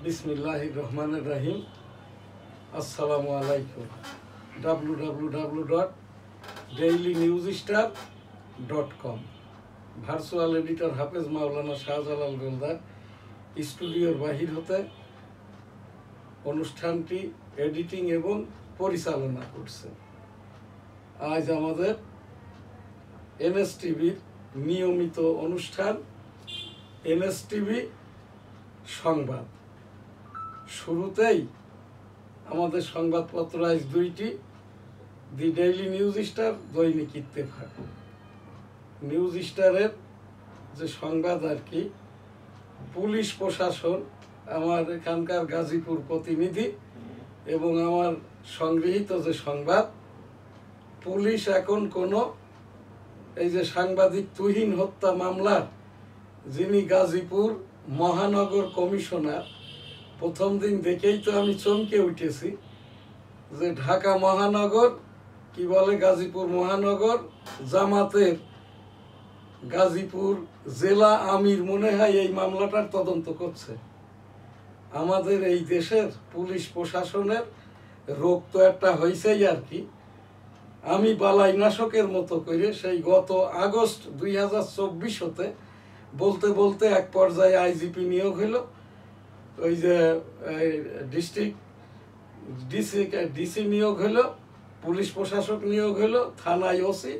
বিসমিল্লাহির রহমানির রহিম। আসসালামু আলাইকুম। www.dailynewsstar.com ভার্চুয়াল এডিটর হাফেজ মাওলানা শাহজালাল গোলদার স্টুডিওর বাহির হতে অনুষ্ঠানটি এডিটিং এবং পরিচালনা করছে। আজ আমাদের এনএসটিভির নিয়মিত অনুষ্ঠান এনএসটিভি সংবাদ। শুরুতেই আমাদের সংবাদপত্র আজ দুইটি, দি ডেইলি নিউজ স্টার, দৈনিক ইত্তেফাক। নিউজ স্টারের যে সংবাদ আর কি, পুলিশ প্রশাসন, আমার এখানকার গাজীপুর প্রতিনিধি এবং আমার সংগৃহীত যে সংবাদ, পুলিশ এখন কোনো এই যে সাংবাদিক তুহিন হত্যা মামলার যিনি গাজীপুর মহানগর কমিশনার, প্রথম দিন দেখেই তো আমি চমকে উঠেছি যে ঢাকা মহানগর কি বলে গাজীপুর মহানগর জামাতের গাজীপুর জেলা আমির মনে হয় এই মামলাটার তদন্ত করছে। আমাদের এই দেশের পুলিশ প্রশাসনের রোগ তো একটা হয়েছেই আর কি। আমি বালাইনাশকের মতো করে সেই গত আগস্ট 2024 হতে বলতে বলতে এক পর্যায়ে আইজিপি নিয়োগ হলো, ওই যে ডিস্ট্রিক্ট ডিসি নিয়োগ হলো, পুলিশ প্রশাসক নিয়োগ হলো, থানায় ওসি,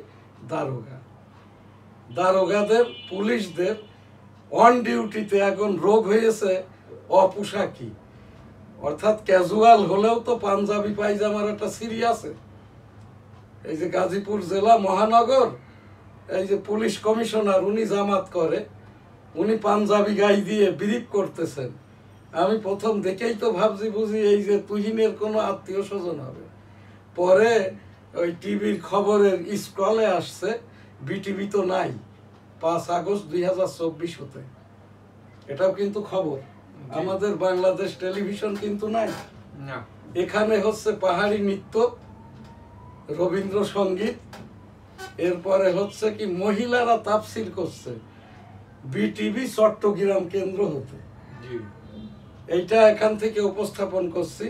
দারোগাদের পুলিশদের অন ডিউটিতে এখন রোগ হয়েছে অপোশাকি, অর্থাৎ ক্যাজুয়াল হলেও তো পাঞ্জাবি পায়জামার একটা সিরি আছে। এই যে গাজীপুর জেলা মহানগর এই যে পুলিশ কমিশনার, উনি জামাত করে, উনি পাঞ্জাবি গায়ে দিয়ে ব্রিফ করতেছেন। আমি প্রথম দেখেই তো ভাবছি বুঝি এই যে তুহিনের কোনো আত্মীয় স্বজন হবে। পরে ওই টিভির খবরের স্ক্রলে আসছে বিটিভি তো নাই, 5 আগস্ট 2024 হতে। এটাও কিন্তু খবর। আমাদের বাংলাদেশ টেলিভিশন কিন্তু নাই। এখানে হচ্ছে পাহাড়ি নৃত্য, রবীন্দ্রসঙ্গীত, এরপরে হচ্ছে কি মহিলারা তাফসির করছে বিটিভি চট্টগ্রাম কেন্দ্র হতে। এইটা এখান থেকে উপস্থাপন করছি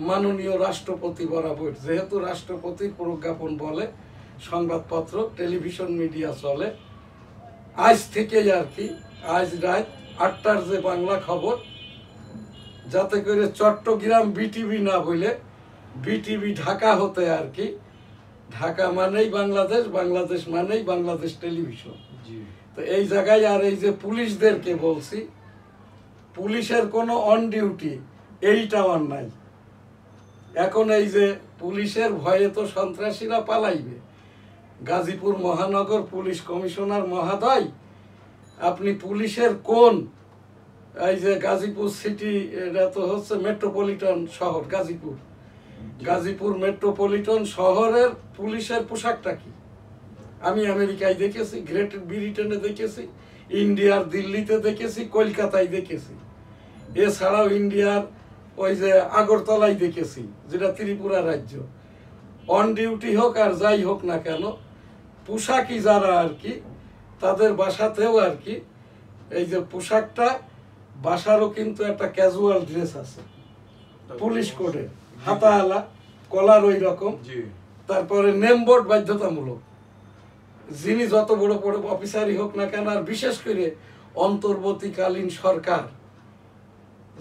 মাননীয় রাষ্ট্রপতি বরাবর, যেহেতু রাষ্ট্রপতির প্রজ্ঞাপন বলে সংবাদপত্র টেলিভিশন মিডিয়া চলে। আজ থেকেই আর কি, আজ রাত 8টার যে বাংলা খবর, যাতে করে চট্টগ্রাম বিটিভি না বলে বিটিভি ঢাকা হতে আর কি। ঢাকা মানেই বাংলাদেশ, বাংলাদেশ মানেই বাংলাদেশ টেলিভিশন। তো এই জায়গায় আর এই যে পুলিশদেরকে বলছি, পুলিশের কোনো অন ডিউটি এইটাও নাই। এখন এই যে পুলিশের ভয়ে তো সন্ত্রাসীরা পালাইবে। গাজীপুর মহানগর পুলিশ কমিশনার মহোদয়, আপনি পুলিশের কোন এই যে গাজীপুর সিটি, এটা তো হচ্ছে মেট্রোপলিটন শহর গাজীপুর, গাজীপুর মেট্রোপলিটন শহরের পুলিশের পোশাকটা কি? আমি আমেরিকায় দেখেছি, গ্রেট ব্রিটেনে দেখেছি, ইন্ডিয়ার দিল্লিতে দেখেছি, কলকাতায় দেখেছি, এছাড়াও ইন্ডিয়ার ওই যে আগরতলায় দেখেছি, যেটা ত্রিপুরা রাজ্য। অন ডিউটি হোক আর যাই হোক না কেন, পোশাকই যারা আর কি, তাদের বাসাতেও আর কি এই যে পোশাকটা, বাসারও কিন্তু একটা ক্যাজুয়াল ড্রেস আছে পুলিশ কোডে, হাতাওয়ালা, কলার ওই রকম, তারপরে নেমবোর্ড বাধ্যতামূলক। যিনি যত বড় বড় অফিসারই হোক না কেন, আর বিশেষ করে অন্তর্বর্তীকালীন সরকার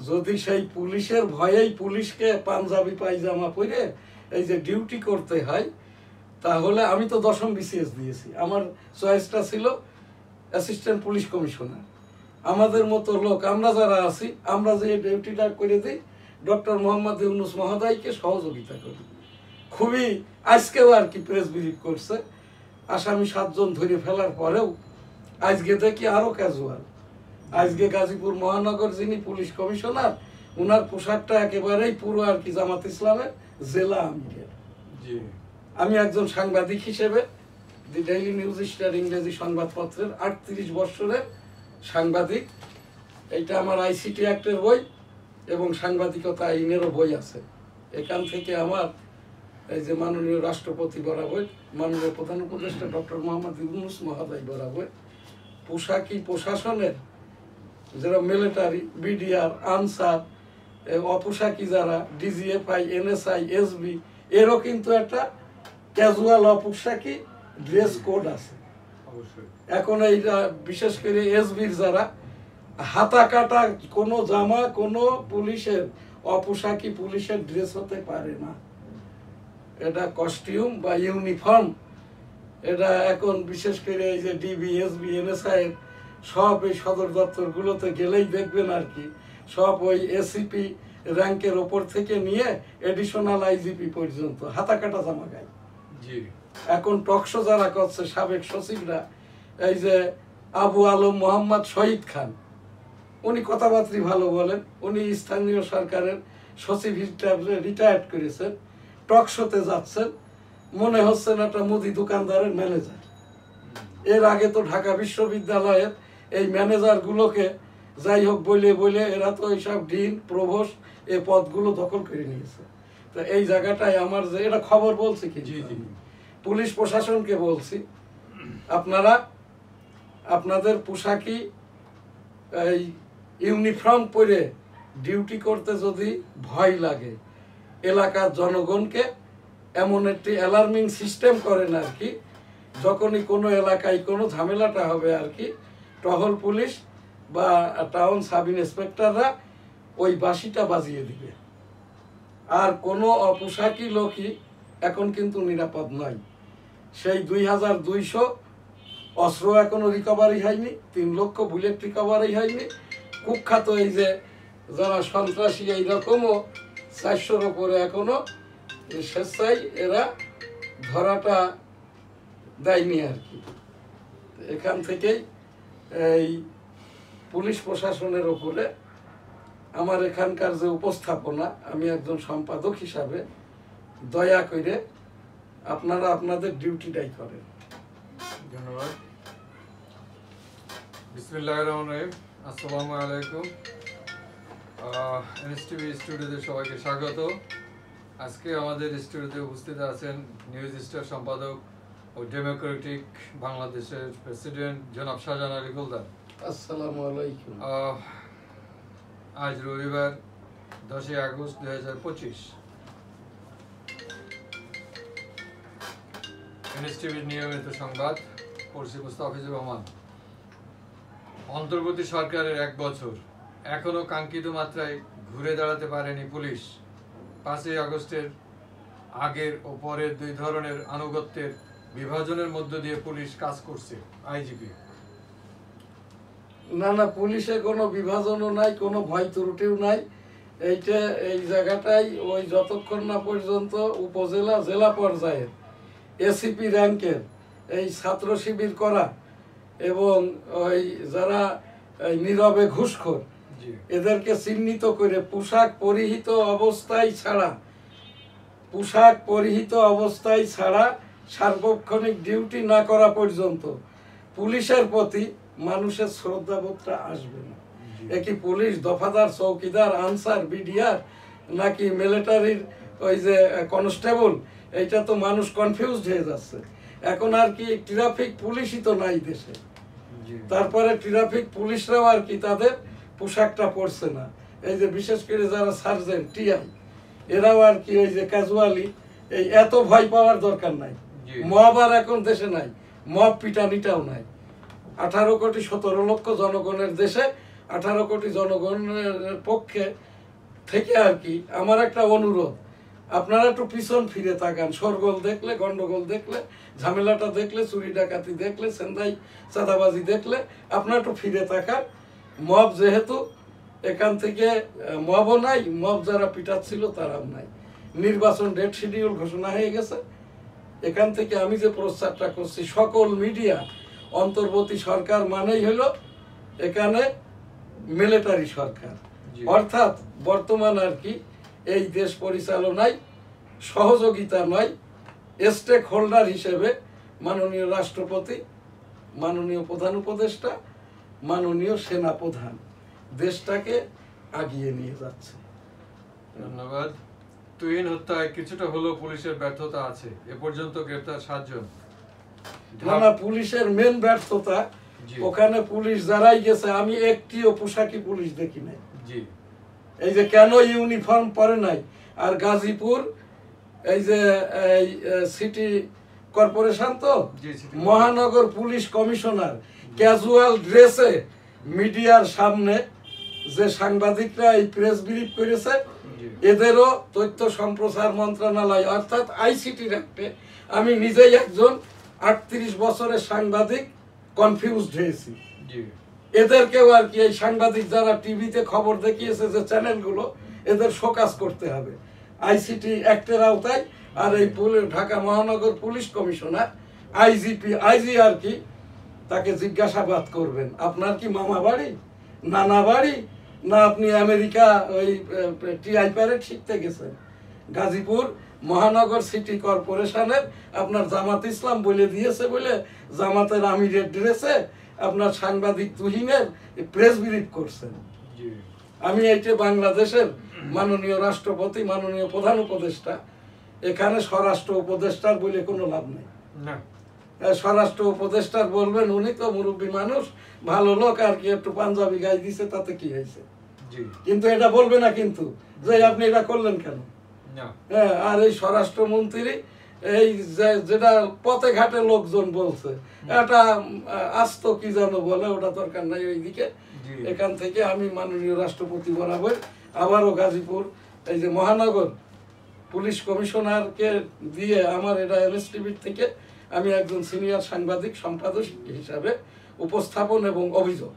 যদি সেই পুলিশের ভয়েই পুলিশকে পাঞ্জাবি পায়জামা পরে এই যে ডিউটি করতে হয়, তাহলে আমি তো 10ম BCS দিয়েছি, আমার চয়েসটা ছিল অ্যাসিস্ট্যান্ট পুলিশ কমিশনার। আমাদের মতো লোক, আমরা যারা আছি, আমরা যে ডিউটিটা করে দিই, ডক্টর মোহাম্মদ ইউনূস মহোদয়কে সহযোগিতা করি। খুবই আজকেও আর কি প্রেস ব্রিফ করছে, আসামি 7 জন ধরে ফেলার পরেও আজকে দেখি আরো ক্যাজুয়াল। আজকে গাজীপুর মহানগর যিনি পুলিশ কমিশনার, উনার পোশাকটা একেবারেই পুরো আর কি জামাত ইসলামের জেলা আমিরের। আমি একজন সাংবাদিক হিসেবে দি ডেইলি নিউজ স্টার ইংরেজি সংবাদপত্রের 38 বছরের সাংবাদিক। এইটা আমার আইসিটি অ্যাক্টের বই এবং সাংবাদিকতা আইনেরও বই আছে। এখান থেকে আমার এই যে মাননীয় রাষ্ট্রপতি বরাবর, মাননীয় প্রধান উপদেষ্টা ডক্টর মোহাম্মদ ইউনূস মহোদয় বরাবর পোশাকি প্রশাসনের যারা মিলিটারি, বিডিআর, আনসার, অপোশাকি যারা ডিজিএফআই, এনএসআই, এসবি, এরও কিন্তু একটা ক্যাজুয়াল অপোশাকি ড্রেস কোড আছে। এখন এইটা বিশেষ করে এসবির যারা হাতা কাটা কোনো জামা কোনো পুলিশের অপোশাকি পুলিশের ড্রেস হতে পারে না। এটা কস্টিউম বা ইউনিফর্ম, এটা এখন বিশেষ করে এই যে ডিবি, এসবি, এনএসআই সব এই সদর দপ্তরগুলোতে গেলেই দেখবেন আর কি, সব ওই এসিপি র্যাঙ্কের ওপর থেকে নিয়ে এডিশনাল আইজিপি পর্যন্ত হাতা কাটা জামা গায়। এখন টকশো যারা করছে সাবেক সচিবরা, এই যে আবু আলম মোহাম্মদ শহীদ খান, উনি কথাবার্তা ভালো বলেন, উনি স্থানীয় সরকারের সচিব হিসেবে রিটায়ার্ড করেছেন, টকশোতে যাচ্ছেন, মনে হচ্ছে না একটা মুদি দোকানদারের ম্যানেজার। এর আগে তো ঢাকা বিশ্ববিদ্যালয়ের এই ম্যানেজারগুলোকে যাই হোক বলে বলে এরা তো এইসব ডিন, প্রভোস্ট এই পদগুলো দখল করে নিয়েছে। তো এই জায়গাটায় আমার যে এটা খবর বলছি কি, পুলিশ প্রশাসনকে বলছি, আপনারা আপনাদের পোশাকি এই ইউনিফর্ম পরে ডিউটি করতে যদি ভয় লাগে, এলাকার জনগণকে এমন একটি অ্যালার্মিং সিস্টেম করেন আর কি, যখনই কোনো এলাকায় কোনো ঝামেলাটা হবে আর কি, টহল পুলিশ বা টাউন সাব ইন্সপেক্টররা ওই বাঁশিটা বাজিয়ে দিবে। আর কোনো অপোশাকি লোকই এখন কিন্তু নিরাপদ নয়। সেই 2200 অস্ত্র এখনো রিকভারি হয়নি, 3 লক্ষ বুলেট রিকভারি হয়নি। কুখ্যাত এই যে যারা সন্ত্রাসী এইরকমও 400-র উপরে এখনো স্বেচ্ছায় এরা ধরাটা দেয়নি আর কি। এখান থেকেই এই পুলিশ প্রশাসনের উপরে আমার এখানকার যে উপস্থাপনা, আমি একজন সম্পাদক হিসাবে দয়া করে আপনারা আপনাদের ডিউটিটাই করেন। ধন্যবাদ। বিসমিল্লাহির রহমানির রহিম। আসসালামু আলাইকুম। এনএসটিভি স্টুডিওতে সবাইকে স্বাগত। আজকে আমাদের স্টুডিওতে উপস্থিত আছেন নিউজ স্টার সম্পাদক ও ডেমোক্রেটিক বাংলাদেশের প্রেসিডেন্ট জনাব শাহজাহান আলী গোলদার। আসসালামু আলাইকুম। আজ রবিবার 10 আগস্ট 2025। এনএসটিভির নিয়মিত সংবাদ পড়ছি মুস্তাফিজুর রহমান। অন্তর্বর্তী সরকারের 1 বছর, এখনো কাঙ্ক্ষিত মাত্রায় ঘুরে দাঁড়াতে পারেনি পুলিশ। 5 আগস্টের আগের ও পরের 2 ধরনের আনুগত্যের বিভাজনের মধ্য দিয়ে পুলিশ কাজ করছে। আইজিপি: না, পুলিশে কোনো বিভাজনও নাই, কোনো ভয় ত্রুটিও নাই। এইটা এই জায়গাটাই ওই যতক্ষণ না পর্যন্ত উপজেলা জেলা পর্যায়ের এসিপি র্যাঙ্কের এই ছাত্র শিবির করা এবং ওই যারা নীরবে ঘুষখোর এদেরকে চিহ্নিত করে পোশাক পরিহিত অবস্থায় ছাড়া সার্বক্ষণিক ডিউটি না করা পর্যন্ত পুলিশের প্রতি মানুষের শ্রদ্ধাবোধটা আসবে না। একই পুলিশ দফাদার, চৌকিদার, আনসার, বিডিআর নাকি মিলিটারির ওই যে কনস্টেবল, এইটা তো মানুষ কনফিউজড হয়ে যাচ্ছে। এখন আর কি ট্রাফিক পুলিশই তো নাই দেশে, তারপরে ট্রাফিক পুলিশরাও আর কি তাদের পোশাকটা পরছে না। এই যে বিশেষ করে যারা সার্জেন্ট, টিআই, এরাও আর কি ওই যে ক্যাজুয়ালি, এই এত ভয় পাওয়ার দরকার নাই। মব আর এখন দেশে নাই, মব পিটানিটাও নাই। 18 কোটি 17 লক্ষ জনগণের দেশে 18 কোটি জনগণের পক্ষে থেকে আর কি আমার একটা অনুরোধ, আপনারা একটু পিছন ফিরে তাকান। শোরগোল দেখলে, গন্ডগোল দেখলে, ঝামেলাটা দেখলে, চুরি ডাকাতি দেখলে, সেন্দাই চাঁদাবাজি দেখলে আপনারা একটু ফিরে তাকান। মব যেহেতু এখান থেকে মবও নাই, মব যারা পিটাচ্ছিল তারাও নাই। নির্বাচন ডেট শিডিউল ঘোষণা হয়ে গেছে। এখান থেকে আমি যে প্রচারটা করছি, সকল মিডিয়া অন্তর্বর্তী সরকার মানেই হলো এখানে মিলিটারি সরকার, অর্থাৎ বর্তমান আর কি এই দেশ পরিচালনায় সহযোগিতা নয়, স্টেক হোল্ডার হিসেবে মাননীয় রাষ্ট্রপতি, মাননীয় প্রধান উপদেষ্টা, মাননীয় সেনা প্রধান দেশটাকে আগিয়ে নিয়ে যাচ্ছে। ধন্যবাদ। তুহিন হত্যায় কিছুটা হলেও পুলিশের ব্যর্থতা আছে। এ পর্যন্ত গ্রেফতার 7 জন। না, পুলিশের মেন ব্যর্থতা ওখানে পুলিশ যারাই গেছে আমি একটিও পোশাকি পুলিশ দেখি নাই। জি, এই যে কেন ইউনিফর্ম পরে নাই। আর গাজীপুর এই যে এই সিটি কর্পোরেশন তো মহানগর পুলিশ কমিশনার ক্যাজুয়াল ড্রেসে মিডিয়ার সামনে যে সাংবাদিকরা এই প্রেস ব্রিফ করেছে, এদেরও তথ্য সম্প্রচার মন্ত্রণালয় অর্থাৎ আইসিটি রাখতে আমি নিজেই একজন 38 বছরের সাংবাদিক কনফিউজড হয়েছি। এদেরকেও আর কি এই সাংবাদিক যারা টিভিতে খবর দেখিয়েছে যে চ্যানেলগুলো, এদের শোকাজ করতে হবে আইসিটি অ্যাক্টের আওতায়। আর এই ঢাকা মহানগর পুলিশ কমিশনার আইজি আর কি তাকে জিজ্ঞাসাবাদ করবেন, আপনার কি মামা বাড়ি, নানা বাড়ি, না আপনি আমেরিকা ওই টিআই প্যারেড শিখতে গেছেন? গাজীপুর মহানগর সিটি কর্পোরেশনের আপনার জামাত ইসলাম বলে দিয়েছে বলে জামাতের আমিরের ড্রেসে আপনার সাংবাদিক তুহিনের প্রেস ব্রিফ করছেন। আমি এইটা বাংলাদেশের মাননীয় রাষ্ট্রপতি, মাননীয় প্রধান উপদেষ্টা, এখানে স্বরাষ্ট্র উপদেষ্টার বলে কোনো লাভ নেই। স্বরাষ্ট্র উপদেষ্টার বলবেন উনি তো মুরব্বী মানুষ, ভালো লোক আর কি, একটু পাঞ্জাবি গাই দিছে তাতে কি হয়েছে, কিন্তু এটা বলবে না কিন্তু যে আপনি এটা করলেন কেন। হ্যাঁ, আর এই স্বরাষ্ট্রমন্ত্রী এই যেটা পথে ঘাটে লোকজন বলছে এটা আস্ত কি যেন বলে, ওটা দরকার নাই ওইদিকে। এখান থেকে আমি মাননীয় রাষ্ট্রপতি বরাবর আবারও গাজীপুর এই যে মহানগর পুলিশ কমিশনারকে দিয়ে আমার এটা এনএসটিভির থেকে আমি একজন সিনিয়র সাংবাদিক সম্পাদক হিসাবে উপস্থাপন এবং অভিযোগ।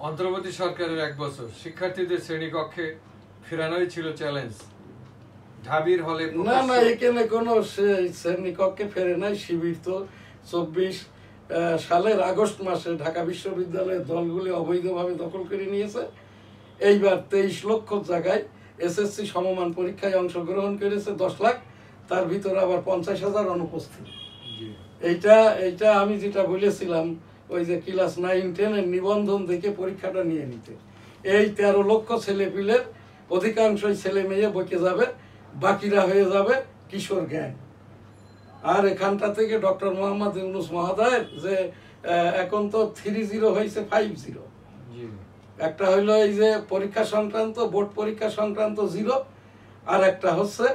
অন্তর্বর্তী সরকারের 1 বছর শিক্ষার্থীদের শ্রেণীকক্ষে ফেরানোই ছিল চ্যালেঞ্জ। ঢাবির হলে না না, এখানে কোনো শ্রেণীকক্ষে ফেরে নাই। শিবির তো 24 সালের আগস্ট মাসে ঢাকা বিশ্ববিদ্যালয়ের দলগুলি অবৈধভাবে দখল করে নিয়েছে। এইবার 23 লক্ষ জায়গায় এসএসসি সমমান পরীক্ষায় অংশগ্রহণ করেছে 10 লাখ, তার ভিতরে আবার 50,000 অনুপস্থিত। এইটা আমি যেটা বলেছিলাম ওই যে ক্লাস 9-10 এর নিবন্ধন দেখে পরীক্ষাটা নিয়ে নিতে, এই 13 লক্ষ ছেলেপিলের অধিকাংশই ছেলে মেয়ে বকে যাবে, বাকিরা হয়ে যাবে কিশোর গ্যাং। আর এখানটা থেকে ডক্টর মোহাম্মদ ইউনূস মহোদয়ের যে এখন তো 3-0 হয়েছে 5-0, একটা হইলো এই যে পরীক্ষা সংক্রান্ত বোর্ড পরীক্ষা সংক্রান্ত 0, আর একটা হচ্ছে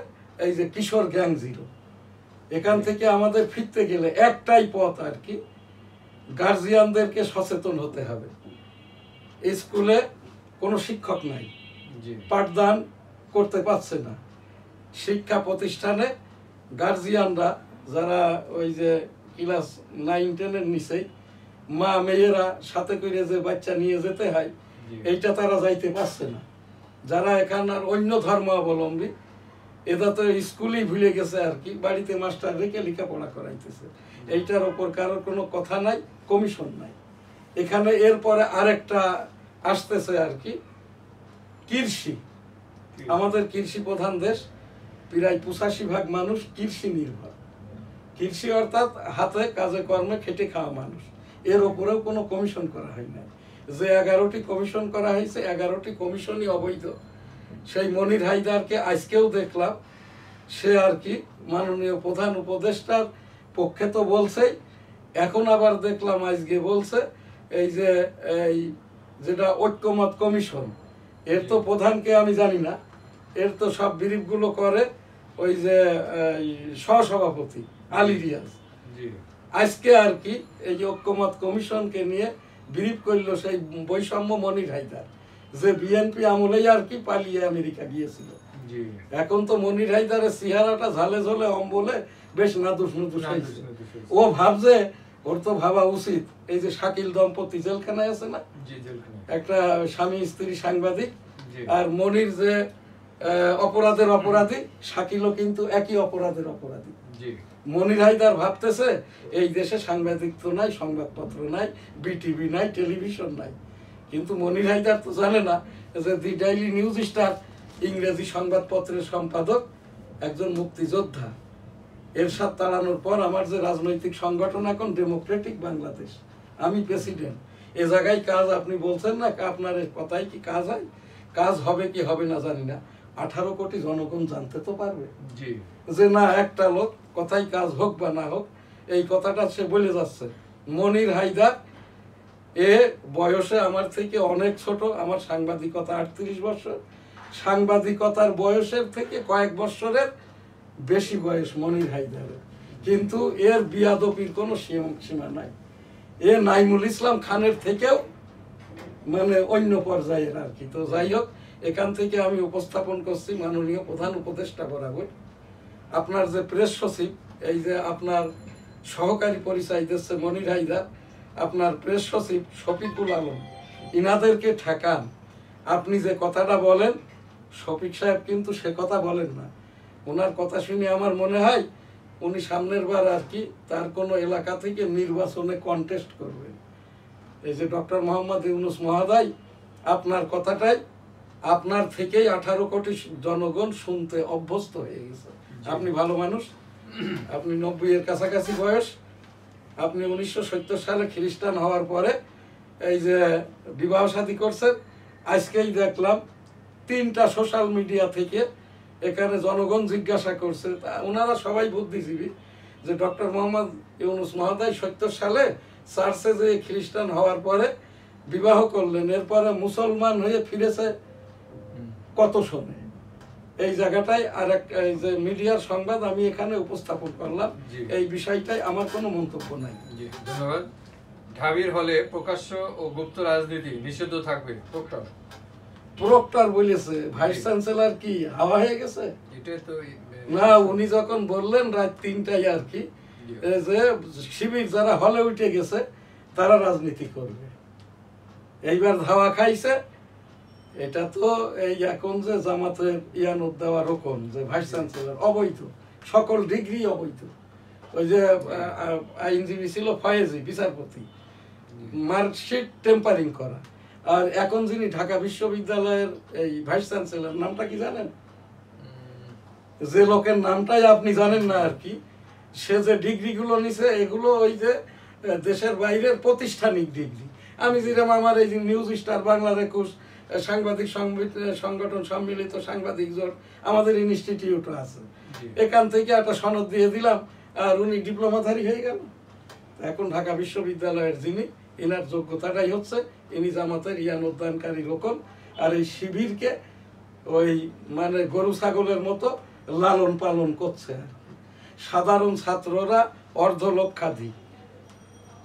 এই যে কিশোর গ্যাং 0। এখান থেকে আমাদের ফিরতে গেলে একটাই পথ আর কি, গার্জিয়ানদেরকে সচেতন হতে হবে। স্কুলে কোনো শিক্ষক নাই, পাঠদান করতে পারছে না, শিক্ষা প্রতিষ্ঠানে গার্জিয়ানরা যারা ওই যে ক্লাস 9-10 এর নিচে মা মেয়েরা সাথে করে যে বাচ্চা নিয়ে যেতে হয়, এইটা তারা যাইতে পারছে না। যারা এখানকার অন্য ধর্মাবলম্বী এরা তো স্কুলই ভুলে গেছে আর কি, বাড়িতে মাস্টার রেখে লেখাপড়া করাইতেছে। এইটার ওপর কারোর কোনো কথা নাই, কমিশন নাই এখানে। এরপরে আরেকটা আসতেছে আর কি, কৃষি। আমাদের কৃষি প্রধান দেশ, প্রায় 85% মানুষ কৃষি নির্ভর। কৃষি অর্থাৎ হাতে কাজে কর্মে খেটে খাওয়া মানুষ, এর ওপরেও কোনো কমিশন করা হয় না। যে 11টি কমিশন করা হয়েছে 11টি কমিশনই অবৈধ। সেই মনির হায়দারকে আজকেও দেখলাম, সে আর কি মাননীয় প্রধান উপদেষ্টার পক্ষে তো বলছেই, এখন আবার দেখলাম আজকে বলছে এই যে এই যেটা ঐক্যমত কমিশন, এর তো প্রধানকে আমি জানি না, এর তো সব ব্রিফগুলো করে ওই যে সহসভাপতি আলী রিয়াজ। আজকে আর কি এই যে ঐক্যমত কমিশনকে নিয়ে ব্রিফ করলো সেই বৈষম্য মনির হায়দার, যে বিএনপি আমলেই আর কি পালিয়ে আমেরিকা গিয়েছিল। এখন তো মনির হায়দারের চেহারাটা ঝালে ঝোলে অম্বলে বেশ নাদুস নুদুস হয়েছে। ও ভাবছে, ওর তো ভাবা উচিত এই যে শাকিল দম্পতি জেলখানায় আছে না, একটা স্বামী স্ত্রী সাংবাদিক, আর মনির যে অপরাধের অপরাধী, শাকিলও কিন্তু একই অপরাধের অপরাধী। মনির হায়দার ভাবতেছে এই দেশে সাংবাদিক তো নাই, সংবাদপত্র নাই, বিটিভি নাই, টেলিভিশন নাই, কিন্তু মনির হায়দার তো জানে না যে দি ডেইলি নিউজ স্টার ইংরেজি সংবাদপত্রের সম্পাদক একজন মুক্তিযোদ্ধা। এরশাদ তাড়ানোর পর আমার যে রাজনৈতিক সংগঠন এখন ডেমোক্রেটিক বাংলাদেশ, আমি প্রেসিডেন্ট, এ জায়গায় কাজ আপনি বলছেন না, আপনার কথাই কি কাজ হয়? কাজ হবে কি হবে না জানি না, 18 কোটি জনগণ জানতে তো পারবে যে না একটা লোক কথাই কাজ হোক বা না হোক, এই কথাটা সে বলে যাচ্ছে। মনির হায়দার, এ বয়সে আমার থেকে অনেক ছোট, আমার সাংবাদিকতা 38 বছর, সাংবাদিকতার বয়সের থেকে কয়েক বছরের বেশি বয়স মনির হায়দারের, কিন্তু এর বিয়াদবির কোনো সীমা নাই। এ নাইমুল ইসলাম খানের থেকেও মানে অন্য পর্যায়ের আর কি। তো যাই হোক, এখান থেকে আমি উপস্থাপন করছি মাননীয় প্রধান উপদেষ্টা বরাবর, আপনার যে প্রেস সচিব, এই যে আপনার সহকারী পরিচয় দিচ্ছে মনির হায়দার, আপনার প্রেস সচিব শফিকুল আলম, ইনাদেরকে ঠেকান। আপনি যে কথাটা বলেন, শফিক সাহেব কিন্তু সে কথা বলেন না। ওনার কথা শুনে আমার মনে হয় উনি সামনের বার আর কি তার কোনো এলাকা থেকে নির্বাচনে কন্টেস্ট করবেন। এই যে ডক্টর মোহাম্মদ ইউনূস মহোদয়, আপনার কথাটাই আপনার থেকেই 18 কোটি জনগণ শুনতে অভ্যস্ত হয়ে গেছে। আপনি ভালো মানুষ, আপনি 90 এর কাছাকাছি বয়স, আপনি 1970 সালে খ্রিস্টান হওয়ার পরে এই যে বিবাহ শাদী করছেন। আজকেই দেখলাম 3টা সোশ্যাল মিডিয়া থেকে এখানে জনগণ জিজ্ঞাসা করছে, ওনারা সবাই বুদ্ধিজীবী, যে ডক্টর মোহাম্মদ ইউনূস মহোদয় 70 সালে চার্চে যে খ্রিস্টান হওয়ার পরে বিবাহ করলেন, এরপরে মুসলমান হয়ে ফিরেছে কত শোনে। এই জায়গাটায় আর একটা এই যে মিডিয়ার সংবাদ আমি এখানে উপস্থাপন করলাম, এই বিষয়টাই আমার কোনো মন্তব্য নাই। ধন্যবাদ। ঢাবির হলে প্রকাশ্য ও গুপ্ত রাজনীতি নিষিদ্ধ থাকবে প্রক্টর বলেছে, ভাইস চ্যান্সেলর কি হাওয়া হয়ে গেছে? না, উনি যখন বললেন রাত 3টায় আর কি, যে শিবির যারা হলে উঠে গেছে তারা রাজনীতি করবে, এইবার ধাওয়া খাইছে। এটা তো এই এখন যে জামাতের ইয়ানুদ দেওয়া রকম, যে ভাইস চ্যান্সেলর অবৈধ, সকল ডিগ্রি অবৈধ। ওই যে আইনজীবী ছিল ফয়েজি, বিচারপতি, মার্কশিট টেম্পারিং করা। আর এখন যিনি ঢাকা বিশ্ববিদ্যালয়ের এই ভাইস চ্যান্সেলর, নামটা কি জানেন? যে লোকের নামটাই আপনি জানেন না আর কি, সে যে ডিগ্রিগুলো নিছে এগুলো ওই যে দেশের বাইরের প্রাতিষ্ঠানিক ডিগ্রি। আমি যেরকম আমার এই যে নিউজ স্টার, বাংলার 21, সাংবাদিক সংগঠন, সম্মিলিত সাংবাদিক জোট, আমাদের ইনস্টিটিউটও আছে, এখান থেকে একটা সনদ দিয়ে দিলাম আর উনি ডিপ্লোমাধারী হয়ে গেল। এখন ঢাকা বিশ্ববিদ্যালয়ের যিনি, এনার যোগ্যতাটাই হচ্ছে ইনি জামাতের ইয়ান উদ্যানকারী লোকন। আর এই শিবিরকে ওই মানে গরু ছাগলের মতো লালন পালন করছে আর কি। সাধারণ ছাত্ররা অর্ধলক্ষাধিক,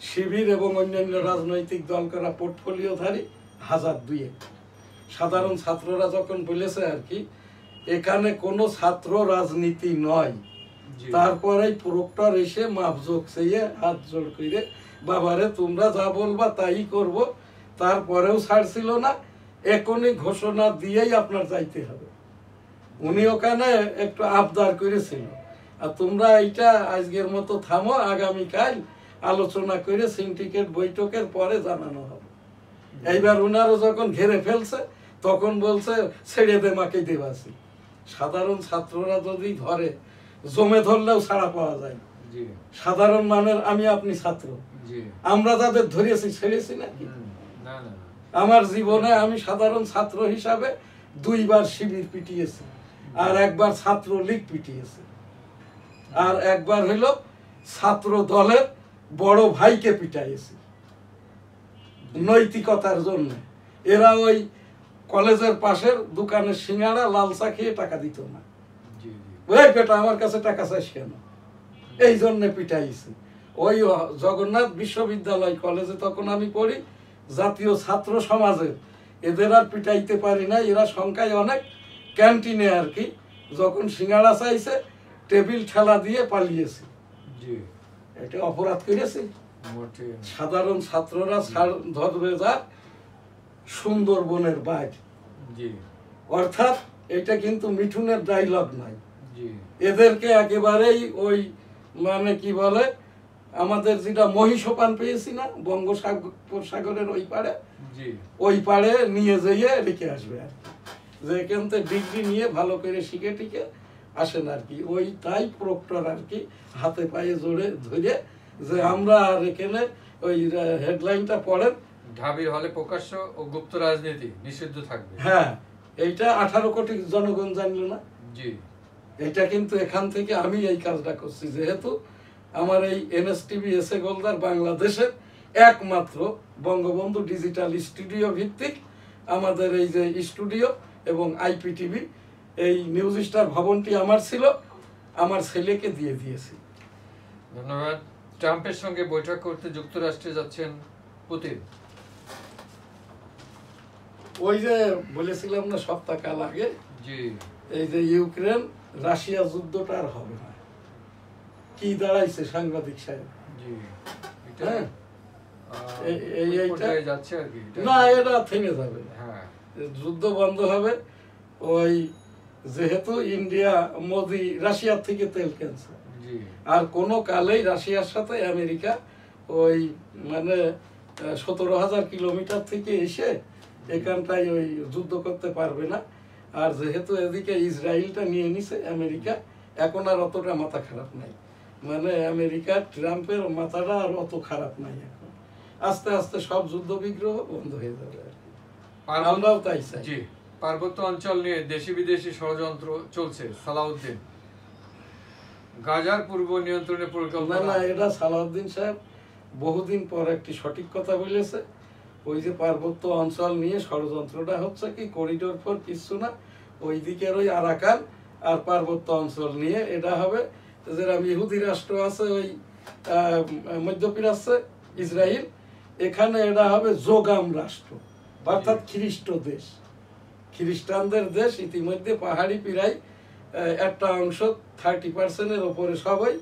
শিবির এবং অন্যান্য রাজনৈতিক দল করা পোর্টফোলিওধারী 1002। সাধারণ ছাত্ররা যখন বলেছে আর কি এখানে কোনো ছাত্র রাজনীতি নয়, তারপরেই প্রক্টর এসে মাপজোক চেয়ে হাত জোড় করে, বাবারে তোমরা যা বলবা তাই করব, তারপরেও ছাড়ছিল না, এখনই ঘোষণা দিয়েই আপনার যাইতে হবে। উনি ওখানে একটু আবদার করেছিল, আর তোমরা এইটা আজকের মতো থামো, আগামীকাল আলোচনা করে সিন্ডিকেট বৈঠকের পরে জানানো হবে। এইবার উনারও যখন ঘেরে ফেলছে তখন বলছে ছেড়ে দে মাকে দেবাসি। সাধারণ ছাত্ররা যদি ধরে, জমে ধরলেও ছাড়া পাওয়া যায়। সাধারণ মানের আমি আপনি ছাত্র, আমরা যাদের ধরেছি ছেড়েছি নাকি? আমার জীবনে আমি সাধারণ ছাত্র হিসাবে 2 বার শিবির পিটিয়েছি, আর 1 বার ছাত্র লীগ পিটিয়েছি, আর 1 বার হইল ছাত্র দলের বড় ভাইকে পিটাইয়েছি নৈতিকতার জন্য। এরা ওই কলেজের পাশের দোকানের সিঙ্গাড়া লাল চা খেয়ে টাকা দিত না, ওই বেটা আমার কাছে টাকা চাইস কেন, এই জন্য পিটাইছি। ওই জগন্নাথ বিশ্ববিদ্যালয় কলেজে তখন আমি পড়ি, জাতীয় ছাত্র সমাজের এদের আর পিটাইতে পারি না, এরা সংখ্যায় অনেক। ক্যান্টিনে আর কি যখন সিঙ্গাড়া চাইছে টেবিল ঠেলা দিয়ে পালিয়েছি, এটা অপরাধ করেছি? সাধারণ ছাত্ররা ধরবে যা সুন্দরবনের বাইর, অর্থাৎ এটা কিন্তু মিঠুনের ডায়লগ নয়। এদেরকে একেবারেই ওই মানে কি বলে, আমাদের যেটা মহিষোপান পেয়েছি না বঙ্গোপসাগরের ওই পাড়ে নিয়ে যেয়ে রেখে আসবে আর কি, যে এখান থেকে ডিগ্রি নিয়ে ভালো করে শিখে টিকে আসেন আর কি। ওই তাই প্রক্টর আর কি হাতে পায়ে জোরে ধরে, যে আমরা আর এখানে ওই হেডলাইনটা পড়েন, ঢাবির হলে প্রকাশ্য ও গুপ্ত রাজনীতি নিষিদ্ধ থাকবে। হ্যাঁ, এইটা 18 কোটি জনগণ জানলো না। জি, এটা কিন্তু এখান থেকে আমি এই কাজটা করছি, যেহেতু আমার এই এনএসটিভি এস এ গোলদার বাংলাদেশের একমাত্র বঙ্গবন্ধু ডিজিটাল স্টুডিও ভিত্তিক আমাদের এই যে স্টুডিও এবং আইপিটিভি, এই নিউজ স্টার ভবনটি আমার ছিল, আমার ছেলেকে দিয়ে দিয়েছি। ধন্যবাদ। ট্রাম্পের সঙ্গে বৈঠক করতে যুক্তরাষ্ট্রে যাচ্ছেন পুতিন। ওই যে বলেছিলাম না সপ্তাহকাল আগে, জি, এই যে ইউক্রেন রাশিয়া যুদ্ধটা আর হবে না, কি দাঁড়াইছে সাংবাদিক সাহেব? জি, হ্যাঁ, এইটা যাচ্ছে আর কি। না, এটা থেমে যাবে, হ্যাঁ, যুদ্ধ বন্ধ হবে। ওই যেহেতু ইন্ডিয়া মোদি রাশিয়ার থেকে তেল কিনছে, আর কোনো কালেই রাশিয়ার সাথে আমেরিকা ওই মানে 17,000 কিলোমিটার থেকে এসে এখানটায় ওই যুদ্ধ করতে পারবে না। আর যেহেতু এদিকে ইসরায়েলটা নিয়ে নিছে আমেরিকা, এখন আর অতটা মাথা খারাপ নাই, মানে আমেরিকা ট্রাম্পের মাথাটা আর অত খারাপ নাই। এখন আস্তে আস্তে সব যুদ্ধ বিগ্রহ বন্ধ হয়ে যাবে আর কি, আমরাও তাই চাই। জি, পার্বত্য অঞ্চল নিয়ে দেশি বিদেশি ষড়যন্ত্র চলছে। সালাউদ্দিন গাজার পূর্ব নিয়ন্ত্রণের পরিকল্পনা। না, এটা সালাউদ্দিন সাহেব বহুদিন পর একটি সঠিক কথা বলেছে। ওই যে পার্বত্য অঞ্চল নিয়ে ষড়যন্ত্রটা হচ্ছে কি, করিডোর ফর কিছু না, ওই দিকের ওই আরাকান আর পার্বত্য অঞ্চল নিয়ে এটা হবে। যেরকম ইহুদি রাষ্ট্র আছে ওই মধ্যপ্রাচ্যে ইসরায়েল, এখানে এটা হবে জোগাম রাষ্ট্র, অর্থাৎ খ্রিস্ট দেশ, খ্রিস্টানদের দেশ। ইতিমধ্যে পাহাড়ি প্রায় একটা অংশ 30% ওপরে সবাই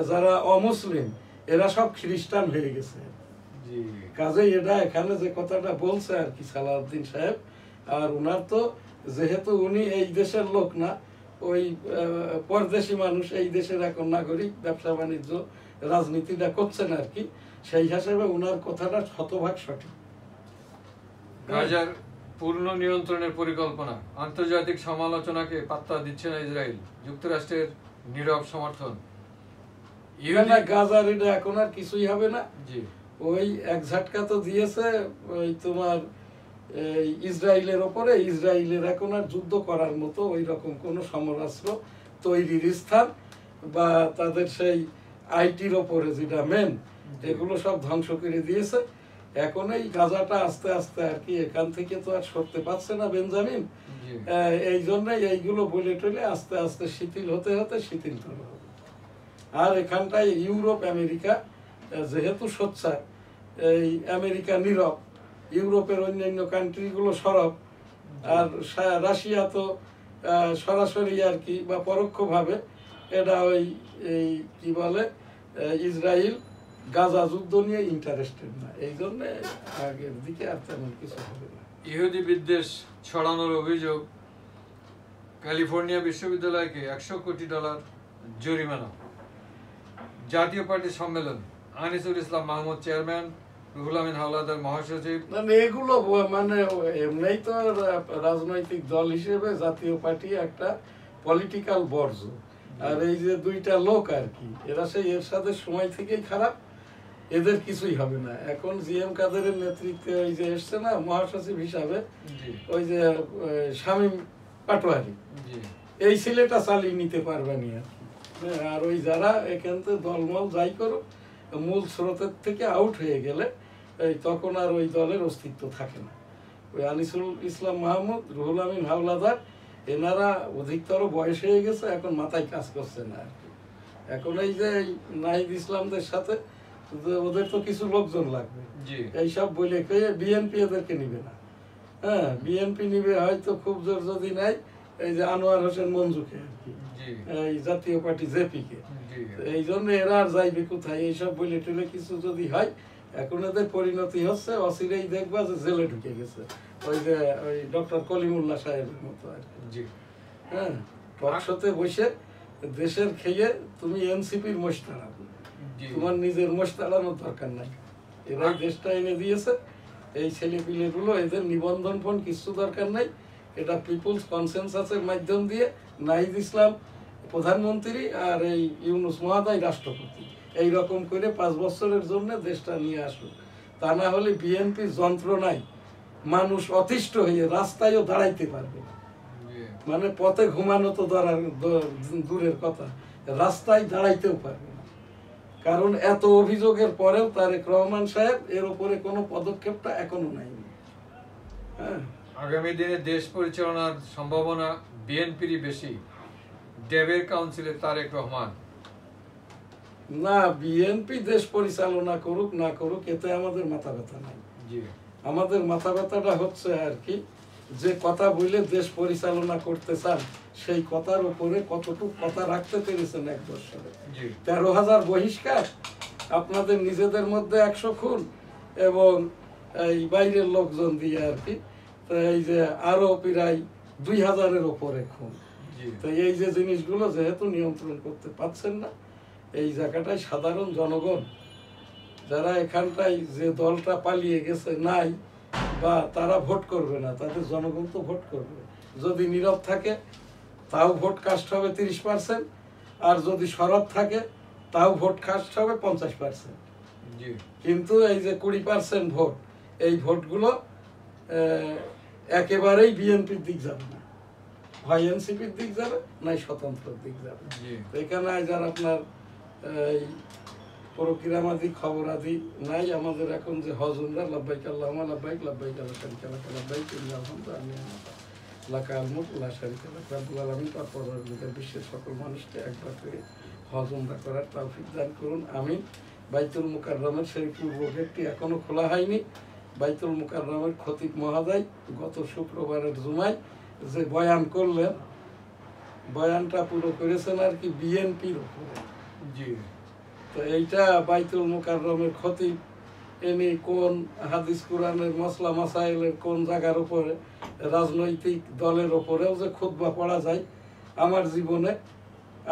যারা অমুসলিম, এরা সব খ্রিস্টান হয়ে গেছে। কাজে এটা এখানে যে কথাটা বলছে আর কি সালাউদ্দিন সাহেব, আর উনার তো যেহেতু উনি এই দেশের লোক না, ওই পরদেশি মানুষ, এই দেশের এখন নাগরিক, ব্যবসা বাণিজ্য রাজনীতিটা করছেন আর কি, সেই হিসাবে উনার কথাটা শতভাগ সঠিক। গাজার পূর্ণ নিয়ন্ত্রণের পরিকল্পনা, আন্তর্জাতিক সমালোচনাকে পাত্তা দিচ্ছে না ইসরায়েল, যুক্তরাষ্ট্রের নীরব সমর্থন। গাজার এটা এখন আর কিছুই হবে না। জি, ওই এক ঝাটকা তো দিয়েছে ওই তোমার ইসরায়েলের ওপরে। ইসরায়েলের এখন আর যুদ্ধ করার মতো ওই রকম কোনো সমরাস্ত্র তৈরির স্থান বা তাদের সেই আইটির ওপরে যেটা মেন, এগুলো সব ধ্বংস করে দিয়েছে। এখন এই গাজাটা আস্তে আস্তে আর কি এখান থেকে তো আর সরতে পারছে না বেঞ্জামিন, এই জন্য এইগুলো বলে টলে আস্তে আস্তে শিথিল হতে হতে শিথিলতর হবে। আর এখানটায় ইউরোপ আমেরিকা যেহেতু সোচ্চার, এই আমেরিকা নীরব, ইউরোপের অন্যান্য কান্ট্রিগুলো সরব, আর রাশিয়া তো সরাসরি আর কি বা পরোক্ষভাবে এটা ওই এই কি বলে ইসরায়েল গাজা যুদ্ধ নিয়ে ইন্টারেস্টেড না, এই জন্য আগের দিকে আর তেমন কিছু হবে না। ইহুদি বিদ্বেষ ছড়ানোর অভিযোগ, ক্যালিফোর্নিয়া বিশ্ববিদ্যালয়কে $100 কোটি জরিমানা। জাতীয় পার্টির সম্মেলন, আনিসুল ইসলাম মাহমুদ চেয়ারম্যান, রুহুল আমিন হাওলাদার মহাসচিব। এগুলো মানে এমনি তো রাজনৈতিক দল হিসেবে জাতীয় পার্টি একটা পলিটিক্যাল বর্জ্য, আর এই যে দুইটা লোক আর কি, এরা সেই এরশাদের সময় থেকেই খারাপ, এদের কিছুই হবে না। এখন জিএম কাদেরের নেতৃত্বে ওই যে এসছে না মহাসচিব হিসাবে, ওই যে শামীম পাটোয়ারি, এই ছেলেটা চালিয়ে নিতে পারবে না। আর ওই যারা এখান থেকে দলমল যাই করো, মূল স্রোতের থেকে আউট হয়ে গেলে তখন আর ওই দলের অস্তিত্ব থাকে না। ওই আনিসুল ইসলাম মাহমুদ, রুহুল আমিন হাওলাদার, এনারা অধিকতর বয়স হয়ে গেছে, এখন মাথায় কাজ করছে না আর কি। এখন এই যে নাহিদ ইসলামদের সাথে ওদের তো কিছু লোকজন লাগবে, এইসব বলে খেয়ে বিএনপি এদেরকে নিবে না। হ্যাঁ, বিএনপি নিবে হয়তো খুব জোর যদি নাই এই যে আনোয়ার হোসেন মঞ্জুকে আর কি, এই জাতীয় পার্টি জেপিকে। এই জন্য এরা আর যাইবে কোথায়, এইসব বলে টলে কিছু যদি হয়। এখন এদের পরিণতি হচ্ছে অচিরেই দেখবা যে জেলে ঢুকে গেছে, ওই যে ওই ডক্টর কলিমুল্লাহ সাহেবের মতো আর কি। হ্যাঁ, টকশোতে বসে দেশের খেয়ে তুমি এনসিপির মোষ তাড়াবো, তোমার নিজের মোষ তাড়ানোর দরকার নাই। এরাই দেশটা এনে দিয়েছে, এই ছেলে পিলে গুলো, এদের নিবন্ধন ফোন কিছু দরকার নাই। এটা পিপুলস কনসেনসাসের মাধ্যম দিয়ে নাহিদ ইসলাম প্রধানমন্ত্রী আর এই ইউনুস মহোদয় রাষ্ট্রপতি, এই রকম করে 5 বছরের জন্য দেশটা নিয়ে আসুক। তা না হলে বিএনপির যন্ত্রণায় মানুষ অতিষ্ঠ হয়ে রাস্তায়ও দাঁড়াইতে পারবে না। মানে পথে ঘুমানো তো দূরের কথা, রাস্তায় দাঁড়াইতেও পারবে না। কারণ এত অভিযোগের পরেও তারেক রহমান সাহেব এর উপরে কোনো পদক্ষেপটা এখনো নেয়নি। হ্যাঁ, আগামী দিনে দেশ পরিচালনার সম্ভাবনা বিএনপিরই বেশি, ড্যাবের কাউন্সিলে তারেক রহমান। না, বিএনপি দেশ পরিচালনা করুক না করুক এতে আমাদের মাথা ব্যথা নাই। জি, আমাদের মাথা ব্যথাটা হচ্ছে আর কি, যে কথা বলে দেশ পরিচালনা করতে চান সেই কথার উপরে কতটুকু কথা রাখতে পেরেছেন এক বছরে। 13,000 বহিষ্কার, আপনাদের নিজেদের মধ্যে 100 খুন এবং এই বাইরের লোকজন দিয়ে আর কি, তো এই যে আরো প্রায় 2,000-এর উপরে খুন। তো এই যে জিনিসগুলো যেহেতু নিয়ন্ত্রণ করতে পারছেন না, এই জায়গাটায় সাধারণ জনগণ যারা এখানটায় যে দলটা পালিয়ে গেছে নাই বা তারা ভোট করবে না, তাদের জনগণ তো ভোট করবে। যদি নীরব থাকে তাও ভোট কাস্ট হবে 30%, আর যদি সরব থাকে তাও ভোট কাস্ট হবে 50%। কিন্তু এই যে 20% ভোট, এই ভোটগুলো একেবারেই বিএনপির দিক যাবে না, হয় এনসিপির দিক যাবে নাই স্বতন্ত্রের দিক যাবে। এখানে যারা আপনার এই প্রক্রিয়ামাদি খবরাদি নাই, আমাদের এখন যে হজুমরা লাব্বাইক আল্লাহুম্মা লাব্বাইক লাব্বাইক লা শারীকা লাক লাব্বাইক ইন্নাল হামদা লাকাল মুলক লা শারীকা লাক রব্বুল আলামিন। পরবর্তীকালে বিশ্বের সকল মানুষকে একবার করে হজ উমরা করার তৌফিক দান করুন, আমিন। বাইতুল মুকাররমের সেই পূর্ব গেটটি এখনো খোলা হয়নি। বাইতুল মুকাররমের খতিব মহোদয় গত শুক্রবারের জুমায় যে বয়ান করলেন, বয়ানটা পুরো করেছেন আর কি বিএনপির উপরে। জি, তো এইটা বাইতুল মুকাররমের খতিব এনে কোন হাদিস কোরআনের মসলা মাসাইলের কোন জায়গার উপরে রাজনৈতিক দলের উপরেও যে খুতবা পড়া যায়, আমার জীবনে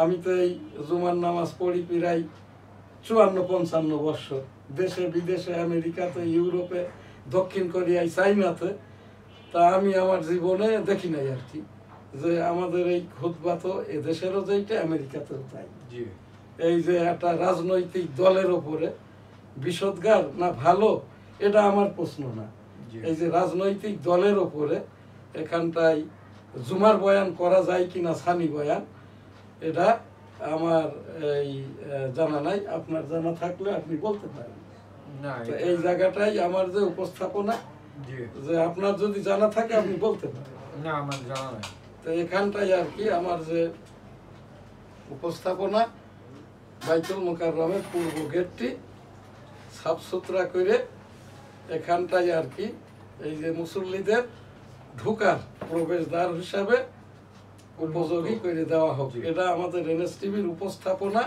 আমি তো এই জুমার নামাজ পড়ি প্রায় 54-55 বছর, দেশে বিদেশে, আমেরিকাতে, ইউরোপে, দক্ষিণ কোরিয়ায়, চাইনাতে। তা আমি আমার জীবনে দেখি নাই আর কি যে আমাদের এই খুতবা তো এদেশেরও যেইটা আমেরিকাতেও তাই। এই যে একটা রাজনৈতিক দলের ওপরে বিষোদ্গার না ভালো, এটা আমার প্রশ্ন না। এই যে রাজনৈতিক দলের ওপরে এখানটায় জুমার বয়ান করা যায় কিনা, সানি বয়ান, এটা আমার এই জানা নাই। আপনার জানা থাকলে আপনি বলতে পারেন। এই জায়গাটাই আমার যে উপস্থাপনা, যে আপনার যদি জানা থাকে আপনি বলতে পারেন। না, আমার জানা নাই। তো এখানটাই আর কি আমার যে উপস্থাপনা, বাইতুল মুকাররমের পূর্ব গেটটি সাফ সুতরা করে এখানটাই আর কি এই যে মুসল্লিদের ঢোকার প্রবেশদ্বার হিসাবে উপযোগী করে দেওয়া হবে। এটা আমাদের এনএসটিভির উপস্থাপনা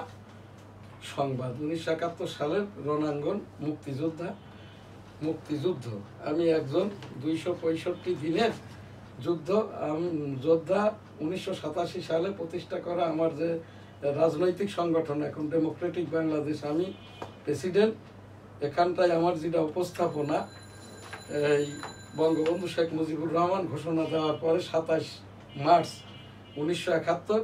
সংবাদ। 1971 সালের রণাঙ্গন মুক্তিযুদ্ধ। আমি একজন 265 দিনের যোদ্ধা। 1987 সালে প্রতিষ্ঠা করা আমার যে রাজনৈতিক সংগঠন এখন ডেমোক্রেটিক বাংলাদেশ, আমি প্রেসিডেন্ট। এখানটায় আমার যেটা উপস্থাপনা, এই বঙ্গবন্ধু শেখ মুজিবুর রহমান ঘোষণা দেওয়ার পরে 27 মার্চ 1971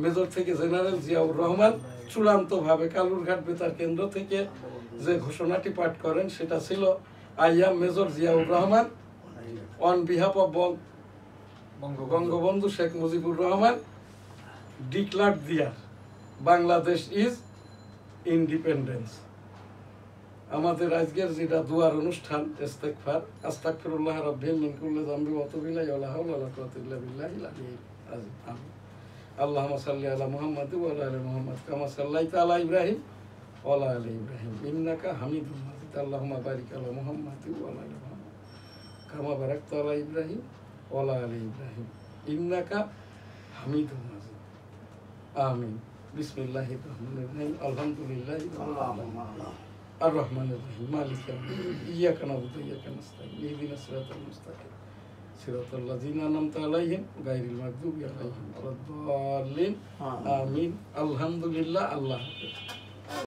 মেজর থেকে জেনারেল জিয়াউর রহমান চূড়ান্তভাবে কালুরঘাট বেতার কেন্দ্র থেকে যে ঘোষণাটি পাঠ করেন, সেটা ছিল I am major Ziaur Rahman on behalf of Bangabandhu Sheikh Mujibur Rahman declared দিয়ার বাংলাদেশ ইজ ইন্ডিপেন্ডেন্স। আমাদের আজকের যেটা দুয়ার অনুষ্ঠান, ইস্তেগফার, আস্তাগফিরুল্লাহ রাব্বিল মিন কুল্লি যামবি ওয়া আতুবু ইলাইহি ওয়া লা হাওলা ওয়া লা কুওয়াতা ইল্লা বিল্লাহিল আলিয়্যিল আযীম। আমিন। আল্লাহুম্মা সাল্লি আলা মুহাম্মাদ ওয়া আলা আলি মুহাম্মাদ কামা সাল্লাইতা আলা ইব্রাহিম ওয়া আলা আলি ইব্রাহিম ইন্নাকা হামিদুম মাজিদ। আল্লাহুম্মা বারিক আলা মুহাম্মাদ ওয়া আলা আলি মুহাম্মাদ কামা বারাকতা আলা ইব্রাহিম ওয়া আলা আলি ইব্রাহিম ইন্নাকা হামিদুম মাজিদ। আমিন। বিসমিল্লাহির রহমানির রহিম। আলহামদুলিল্লাহি রাব্বিল আলামিন আর রহমানির রহিম মালিক ইয়াউমিদ্দিন ইয়্যাকা না'বুদু ওয়া ইয়্যাকা নাস্তাঈন ইহদিনাস সিরাতাল মুস্তাকিম সিরাতাল লাযিনা আন'আমতা আলাইহিম গায়রিল মাগদুবি আলাইহিম ওয়ালাদ-দাল্লিন। আমিন। আলহামদুলিল্লাহ। আল্লাহ হাফেজ।